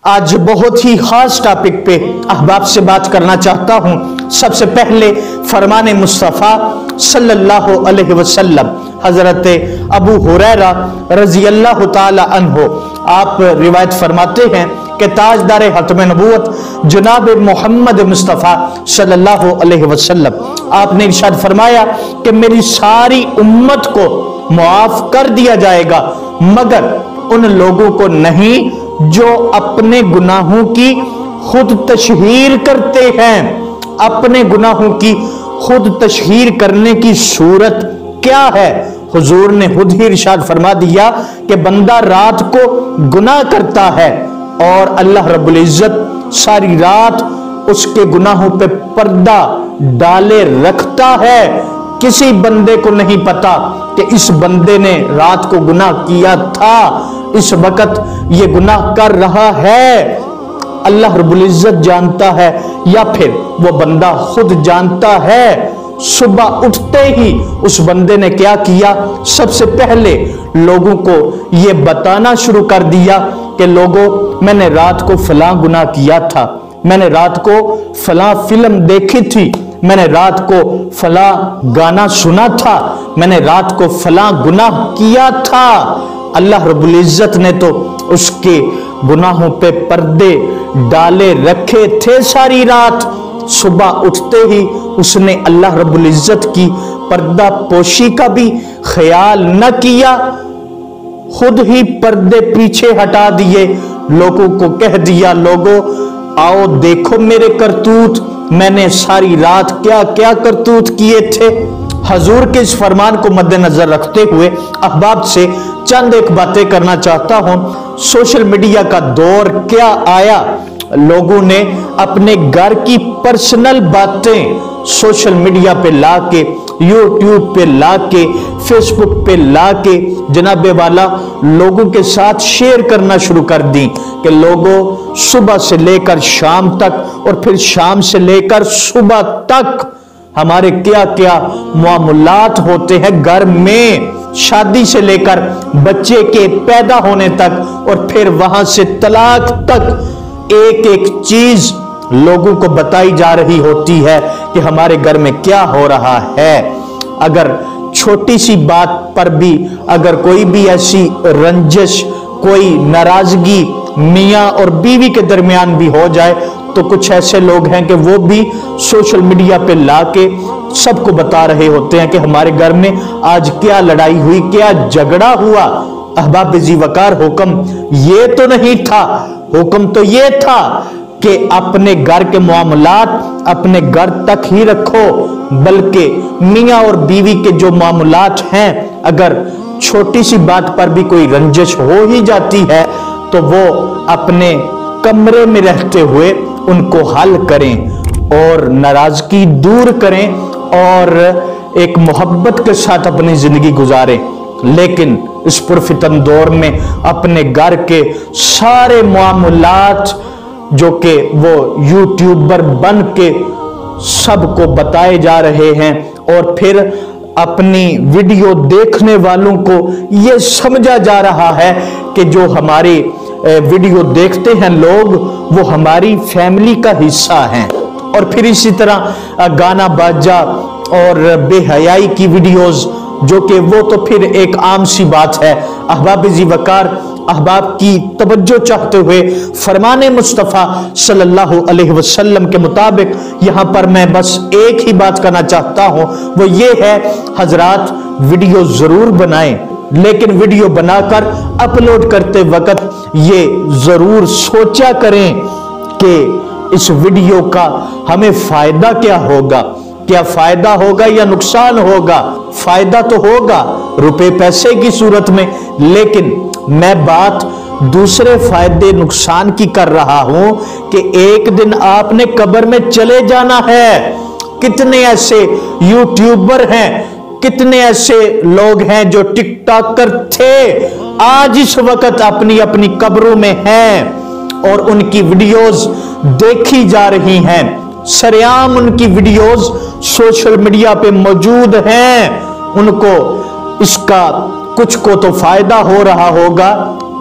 آج بہت ہی خاص ٹاپک پہ احباب سے بات کرنا چاہتا ہوں۔ سب سے پہلے فرمان مصطفیٰ صلی اللہ علیہ وسلم حضرت ابو ہریرہ رضی اللہ تعالی عنہ آپ روایت فرماتے ہیں کہ تاجدار ختم نبوت جناب محمد مصطفیٰ صلی اللہ علیہ وسلم آپ نے ارشاد فرمایا کہ میری ساری امت کو معاف کر دیا جائے گا مگر ان لوگوں کو نہیں جو اپنے گناہوں کی خود تشہیر کرتے ہیں۔ اپنے گناہوں کی خود تشہیر کرنے کی صورت کیا ہے؟ حضور نے خود ہی ارشاد فرما دیا کہ بندہ رات کو گناہ کرتا ہے اور اللہ رب العزت ساری رات اس کے گناہوں پہ پردہ ڈالے رکھتا ہے۔ کسی بندے کو نہیں پتا کہ اس بندے نے رات کو گناہ کیا تھا، اس وقت یہ گناہ کر رہا ہے، اللہ رب العزت جانتا ہے یا پھر وہ بندہ خود جانتا ہے۔ صبح اٹھتے ہی اس بندے نے کیا کیا؟ سب سے پہلے لوگوں کو یہ بتانا شروع کر دیا کہ لوگوں میں نے رات کو فلاں گناہ کیا تھا، میں نے رات کو فلاں فلم دیکھی تھی، میں نے رات کو فلاں گانا سنا تھا، میں نے رات کو فلاں گناہ کیا تھا۔ اللہ رب العزت نے تو اس کے گناہوں پہ پردے ڈالے رکھے تھے ساری رات۔ صبح اٹھتے ہی اس نے اللہ رب العزت کی پردہ پوشی کا بھی خیال نہ کیا، خود ہی پردے پیچھے ہٹا دیے، لوگوں کو کہہ دیا لوگوں آؤ دیکھو میرے کرتوت، میں نے ساری رات کیا کیا کرتوت کیے تھے۔ حضور کے اس فرمان کو مد نظر رکھتے ہوئے احباب سے چند ایک باتیں کرنا چاہتا ہوں۔ سوشل میڈیا کا دور کیا آیا، لوگوں نے اپنے گھر کی پرسنل باتیں سوشل میڈیا پہ لا کے، یوٹیوب پہ لا کے، فیس بک پہ لا کے جناب والا لوگوں کے ساتھ شیئر کرنا شروع کر دی کہ لوگوں صبح سے لے کر شام تک اور پھر شام سے لے کر صبح تک ہمارے کیا کیا معاملات ہوتے ہیں گھر میں، شادی سے لے کر بچے کے پیدا ہونے تک اور پھر وہاں سے طلاق تک ایک ایک چیز لوگوں کو بتائی جا رہی ہوتی ہے کہ ہمارے گھر میں کیا ہو رہا ہے۔ اگر چھوٹی سی بات پر بھی اگر کوئی بھی ایسی رنجش، کوئی ناراضگی میاں اور بیوی کے درمیان بھی ہو جائے تو کچھ ایسے لوگ ہیں کہ وہ بھی سوشل میڈیا پہ لا کے سب کو بتا رہے ہوتے ہیں کہ ہمارے گھر میں آج کیا لڑائی ہوئی، کیا جھگڑا ہوا۔ احباب ذی وقار حکم یہ تو نہیں تھا، حکم تو یہ تھا کہ اپنے گھر کے معاملات اپنے گھر تک ہی رکھو، بلکہ میاں اور بیوی کے جو معاملات ہیں اگر چھوٹی سی بات پر بھی کوئی رنجش ہو ہی جاتی ہے تو وہ اپنے کمرے میں رہتے ہوئے ان کو حل کریں اور ناراضگی دور کریں اور ایک محبت کے ساتھ اپنی زندگی گزاریں۔ لیکن اس پرفتن دور میں اپنے گھر کے سارے معاملات جو کہ وہ یوٹیوبر بن کے سب کو بتائے جا رہے ہیں اور پھر اپنی ویڈیو دیکھنے والوں کو یہ سمجھا جا رہا ہے کہ جو ہماری ویڈیو دیکھتے ہیں لوگ وہ ہماری فیملی کا حصہ ہیں، اور پھر اسی طرح گانا باجا اور بے حیائی کی ویڈیوز جو کہ وہ تو پھر ایک عام سی بات ہے۔ احباب ذی وقار احباب کی توجہ چاہتے ہوئے فرمان مصطفیٰ صلی اللہ علیہ وسلم کے مطابق یہاں پر میں بس ایک ہی بات کرنا چاہتا ہوں، وہ یہ ہے حضرات ویڈیو ضرور بنائیں لیکن ویڈیو بنا کر اپلوڈ کرتے وقت یہ ضرور سوچا کریں کہ اس ویڈیو کا ہمیں فائدہ کیا ہوگا، کیا فائدہ ہوگا یا نقصان ہوگا؟ فائدہ تو ہوگا روپے پیسے کی صورت میں، لیکن میں بات دوسرے فائدے نقصان کی کر رہا ہوں کہ ایک دن آپ نے قبر میں چلے جانا ہے۔ کتنے ایسے یوٹیوبر ہیں، کتنے ایسے لوگ ہیں جو ٹک ٹاکر تھے، آج اس وقت اپنی اپنی قبروں میں ہیں اور ان کی ویڈیوز دیکھی جا رہی ہیں، سریعام ان کی ویڈیوز سوشل میڈیا پہ موجود ہیں۔ ان کو اس کا کچھ کو تو فائدہ ہو رہا ہوگا،